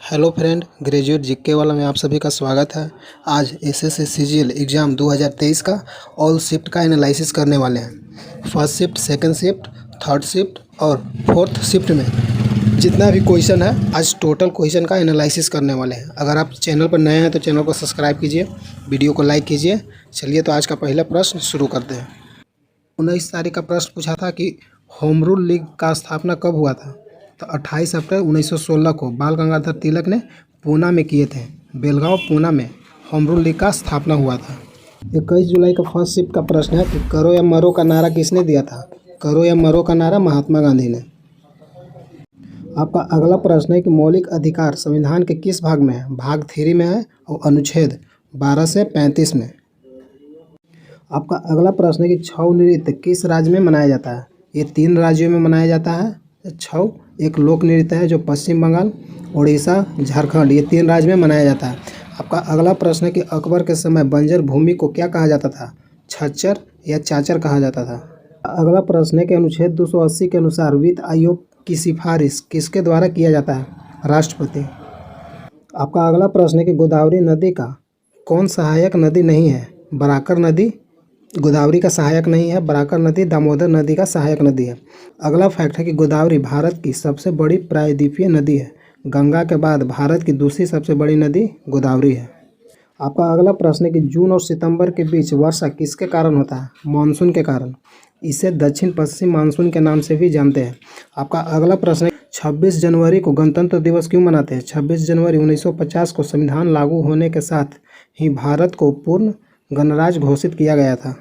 Hello friend, graduate GK वाला में आप सभी का स्वागत है। आज एसएससी सीजीएल एग्ज़ाम 2023 का ऑल शिफ्ट का एनालिसिस करने वाले हैं। First shift, second shift, third shift और फोर्थ शिफ्ट में जितना भी क्वेश्चन है, आज टोटल क्वेश्चन का एनालिसिस करने वाले हैं। अगर आप चैनल पर नए हैं तो चैनल को सब्सक्राइब कीजिए, वीडियो को लाइक कीजिए। चलिए तो आज का पहला प्रश्न शुरू करते हैं। 19 तारीख का प्रश्न पूछा था कि होम रूल लीग का स्थापना कब हुआ था। तो 28 अप्रैल 1916 को बाल गंगाधर तिलक ने पूना में किए थे। बेलगांव पूना में होम रूल लीग का स्थापना हुआ था। 21 जुलाई का फर्स्ट शिफ्ट का प्रश्न है कि करो या मरो का नारा किसने दिया था। करो या मरो का नारा महात्मा गांधी ने। आपका अगला प्रश्न है कि मौलिक अधिकार संविधान के किस भाग में है। भाग 3 में है और अनुच्छेद 12 से 35 में। आपका अगला प्रश्न है कि छऊ नृत्य किस राज्य में मनाया जाता है। ये 3 राज्यों में मनाया जाता है। छऊ एक लोक नृत्य है जो पश्चिम बंगाल, उड़ीसा, झारखंड, ये 3 राज्य में मनाया जाता है। आपका अगला प्रश्न है कि अकबर के समय बंजर भूमि को क्या कहा जाता था। छच्चर या चाचर कहा जाता था। अगला प्रश्न है कि अनुच्छेद 280 के अनुसार वित्त आयोग की सिफारिश किसके द्वारा किया जाता है। राष्ट्रपति। आपका अगला प्रश्न है कि गोदावरी नदी का कौन सहायक नदी नहीं है। बराकर नदी गोदावरी का सहायक नहीं है। बराकर नदी दामोदर नदी का सहायक नदी है। अगला फैक्ट है कि गोदावरी भारत की सबसे बड़ी प्रायद्वीपीय नदी है। गंगा के बाद भारत की दूसरी सबसे बड़ी नदी गोदावरी है। आपका अगला प्रश्न है कि जून और सितंबर के बीच वर्षा किसके कारण होता है। मानसून के कारण। इसे दक्षिण पश्चिम मानसून के नाम से भी जानते हैं। आपका अगला प्रश्न है 26 जनवरी को गणतंत्र दिवस क्यों मनाते हैं। 26 जनवरी 1950 को संविधान लागू होने के साथ ही भारत को पूर्ण गणराज्य घोषित किया गया था।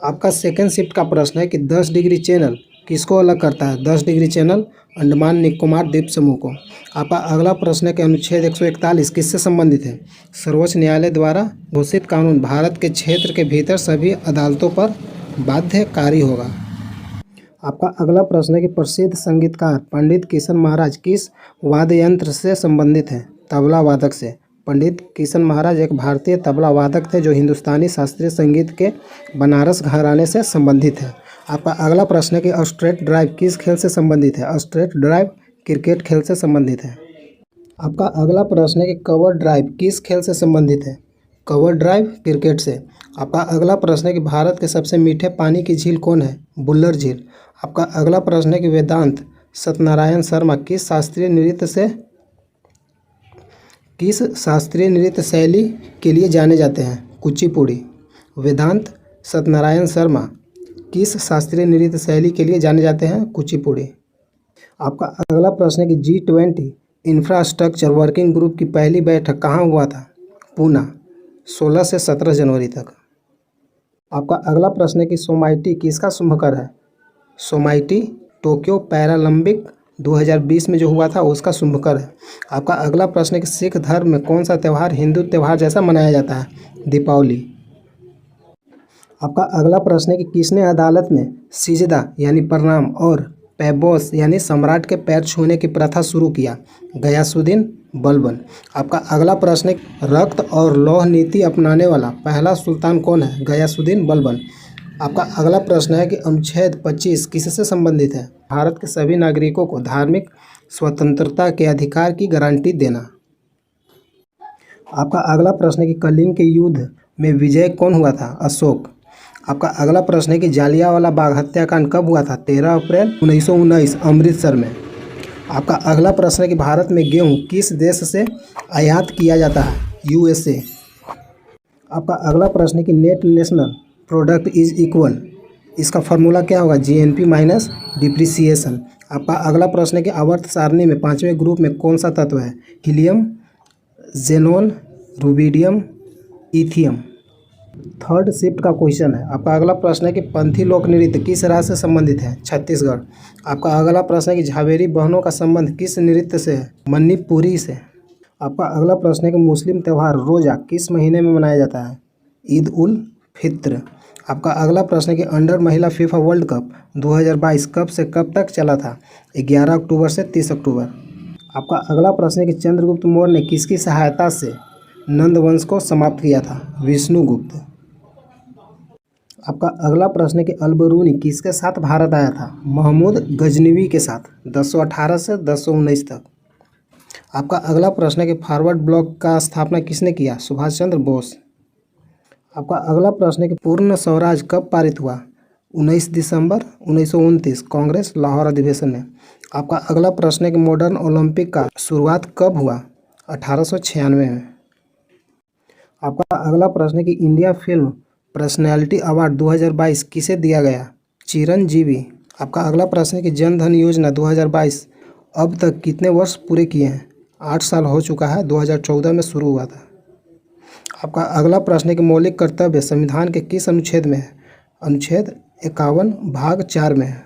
आपका सेकेंड शिफ्ट का प्रश्न है कि 10 डिग्री चैनल किसको अलग करता है। 10 डिग्री चैनल अंडमान निकोबार द्वीप समूह को। आपका अगला प्रश्न है कि अनुच्छेद 141 किससे संबंधित है। सर्वोच्च न्यायालय द्वारा घोषित कानून भारत के क्षेत्र के भीतर सभी अदालतों पर बाध्यकारी होगा। आपका अगला प्रश्न है कि प्रसिद्ध संगीतकार पंडित किशन महाराज किस वाद्य यंत्र से संबंधित हैं। तबला वादक से। पंडित किशन महाराज एक भारतीय तबला वादक थे जो हिंदुस्तानी शास्त्रीय संगीत के बनारस घराने से संबंधित है। आपका अगला प्रश्न है कि स्ट्रेट ड्राइव किस खेल से संबंधित है। स्ट्रेट ड्राइव क्रिकेट खेल से संबंधित है। आपका अगला प्रश्न है कि कवर ड्राइव किस खेल से संबंधित है। कवर ड्राइव क्रिकेट से। आपका अगला प्रश्न है कि भारत के सबसे मीठे पानी की झील कौन है। बुल्लर झील। आपका अगला प्रश्न है कि वेदांत सत्यनारायण शर्मा किस शास्त्रीय नृत्य शैली के लिए जाने जाते हैं। कुचिपुड़ी। वेदांत सत्यनारायण शर्मा किस शास्त्रीय नृत्य शैली के लिए जाने जाते हैं। कुचिपुड़ी। आपका अगला प्रश्न है कि G20 इंफ्रास्ट्रक्चर वर्किंग ग्रुप की पहली बैठक कहाँ हुआ था। पूना। 16 से 17 जनवरी तक। आपका अगला प्रश्न है कि सोमाइटी किसका शुभकर है। सोमाइटी टोक्यो पैरालंपिक 2020 में जो हुआ था उसका शुभकर है। आपका अगला प्रश्न है कि सिख धर्म में कौन सा त्यौहार हिंदू त्यौहार जैसा मनाया जाता है। दीपावली। आपका अगला प्रश्न है कि किसने अदालत में सिजदा यानी प्रणाम और पैबोस यानी सम्राट के पैर छूने की प्रथा शुरू किया। गयासुद्दीन बलबन। आपका अगला प्रश्न है रक्त और लौह नीति अपनाने वाला पहला सुल्तान कौन है। गयासुद्दीन बलबन। आपका अगला प्रश्न है कि अनुच्छेद 25 किससे संबंधित है। भारत के सभी नागरिकों को धार्मिक स्वतंत्रता के अधिकार की गारंटी देना। आपका अगला प्रश्न है कि कलिंग के युद्ध में विजय कौन हुआ था। अशोक। आपका अगला प्रश्न है कि जालियांवाला बाग हत्याकांड कब हुआ था। 13 अप्रैल 1919 अमृतसर में। आपका अगला प्रश्न है कि भारत में गेहूँ किस देश से आयात किया जाता है। USA। आपका अगला प्रश्न है कि net national product is equal, इसका फार्मूला क्या होगा। GNP minus depreciation. आपका अगला प्रश्न है कि आवर्त सारणी में 5वें ग्रुप में कौन सा तत्व है। Helium, xenon, rubidium, lithium. Third shift का क्वेश्चन है। आपका अगला प्रश्न है कि पंथी लोक नृत्य किस राज्य से संबंधित है। छत्तीसगढ़। आपका अगला प्रश्न है कि झावेरी बहनों का संबंध किस नृत्य से है। मणिपुरी से। आपका अगला प्रश्न है कि मुस्लिम त्यौहार रोजा किस महीने में मनाया जाता है। ईद उल फित्र। आपका अगला प्रश्न है कि अंडर महिला फीफा वर्ल्ड कप 2022 कब से कब तक चला था। 11 अक्टूबर से 30 अक्टूबर। आपका अगला प्रश्न है कि चंद्रगुप्त मौर्य ने किसकी सहायता से नंद वंश को समाप्त किया था। विष्णुगुप्त। आपका अगला प्रश्न है कि अलबरूनी किसके साथ भारत आया था। महमूद गजनवी के साथ 1018 से 1019 तक। आपका अगला प्रश्न है कि फॉरवर्ड ब्लॉक का स्थापना किसने किया? सुभाष चंद्र बोस। आपका अगला प्रश्न है कि पूर्ण स्वराज कब पारित हुआ? 19 दिसंबर 1929 कांग्रेस लाहौर अधिवेशन में। आपका अगला प्रश्न है कि मॉडर्न ओलंपिक का शुरुआत कब हुआ? 1896 में। आपका अगला प्रश्न है कि इंडिया फिल्म पर्सनैलिटी अवार्ड 2022 किसे दिया गया? चिरंजीवी। आपका अगला प्रश्न है कि जन धन योजना 2022 अब तक कितने वर्ष पूरे किए हैं? 8 साल हो चुका है, 2014 में शुरू हुआ था। आपका अगला प्रश्न है कि मौलिक कर्तव्य संविधान के किस अनुच्छेद में है? अनुच्छेद 51 भाग 4 में है।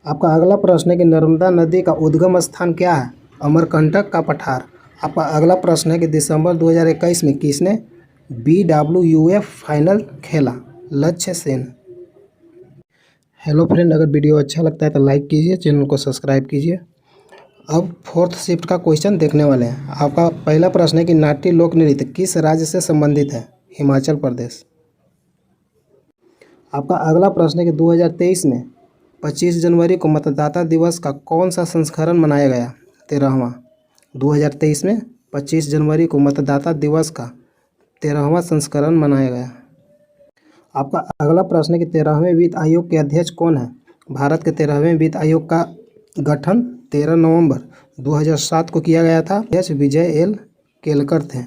आपका अगला प्रश्न है कि नर्मदा नदी का उद्गम स्थान क्या है? अमरकंटक का पठार। आपका अगला प्रश्न है कि दिसंबर 2021 में किसने BWF फाइनल खेला? लक्ष्य सेन। हेलो फ्रेंड, अगर वीडियो अच्छा लगता है तो लाइक कीजिए, चैनल को सब्सक्राइब कीजिए। अब फोर्थ शिफ्ट का क्वेश्चन देखने वाले हैं। आपका पहला प्रश्न है कि नाट्य लोक नृत्य किस राज्य से संबंधित है? हिमाचल प्रदेश। आपका अगला प्रश्न है कि 2023 में 25 जनवरी को मतदाता दिवस का कौन सा संस्करण मनाया गया? 13वां। 2023 में 25 जनवरी को मतदाता दिवस का 13वां संस्करण मनाया गया। आपका अगला प्रश्न है कि 13वें वित्त आयोग के अध्यक्ष कौन है? भारत के 13वें वित्त आयोग का गठन 13 नवंबर 2007 को किया गया था। अध्यक्ष विजय एल केलकर थे।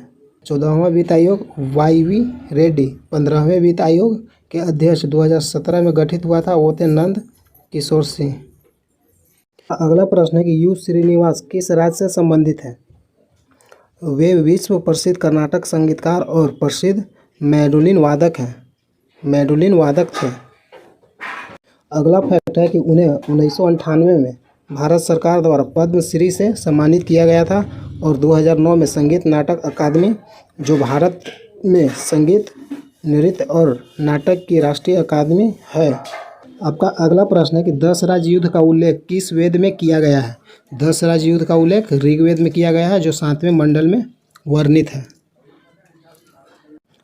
14वां वित्त आयोग YV रेड्डी। 15वें वित्त आयोग के अध्यक्ष 2017 में गठित हुआ था, वो थे नंद किशोर सिंह। अगला प्रश्न है कि यू श्रीनिवास किस राज्य से संबंधित है? वे विश्व प्रसिद्ध कर्नाटक संगीतकार और प्रसिद्ध मैंडोलिन वादक हैं। मैंडोलिन वादक थे। अगला फैक्ट है कि उन्हें 1998 में भारत सरकार द्वारा पद्म श्री से सम्मानित किया गया था और 2009 में संगीत नाटक अकादमी, जो भारत में संगीत, नृत्य और नाटक की राष्ट्रीय अकादमी है। आपका अगला प्रश्न है कि 10 राज युद्ध का उल्लेख किस वेद में किया गया है? 10 राज युद्ध का उल्लेख ऋग्वेद में किया गया है, जो 7वें मंडल में वर्णित है।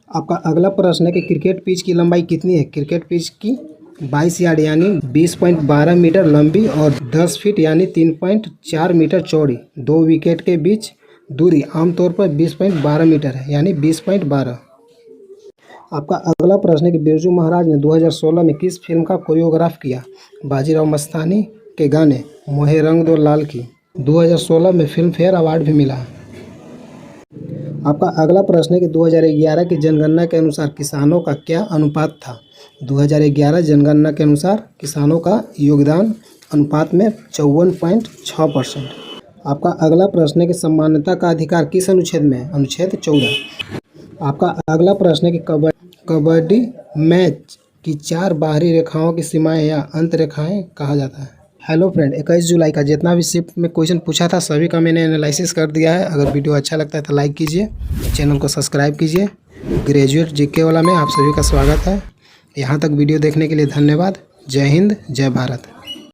आपका अगला प्रश्न है कि क्रिकेट पिच की लंबाई कितनी है? क्रिकेट पिच की 22 यार्ड यानी 20.12 मीटर लंबी और 10 फीट यानी 3.4 मीटर चौड़ी। 2 विकेट के बीच दूरी आमतौर पर 20.12 मीटर है, यानी 20.12। आपका अगला प्रश्न है कि बिरजू महाराज ने 2016 में किस फिल्म का कोरियोग्राफ किया? बाजीराव मस्तानी के गाने मोहे रंग दो लाल की। 2016 में फिल्म फेयर अवार्ड भी मिला। आपका अगला प्रश्न है कि 2011 की जनगणना के अनुसार किसानों का क्या अनुपात था? 2011 जनगणना के अनुसार किसानों का योगदान अनुपात में 54.6%। आपका अगला प्रश्न है कि समानता का अधिकार किस अनुच्छेद में है? अनुच्छेद 14। आपका अगला प्रश्न है कि कबड्डी मैच की 4 बाहरी रेखाओं की सीमाएं या अंत रेखाएं कहा जाता है। हेलो फ्रेंड, 21 जुलाई का जितना भी शिफ्ट में क्वेश्चन पूछा था सभी का मैंने एनालिसिस कर दिया है। अगर वीडियो अच्छा लगता है तो लाइक कीजिए, चैनल को सब्सक्राइब कीजिए। ग्रेजुएट जीके वाला में आप सभी का स्वागत है। यहाँ तक वीडियो देखने के लिए धन्यवाद। जय हिंद, जय भारत।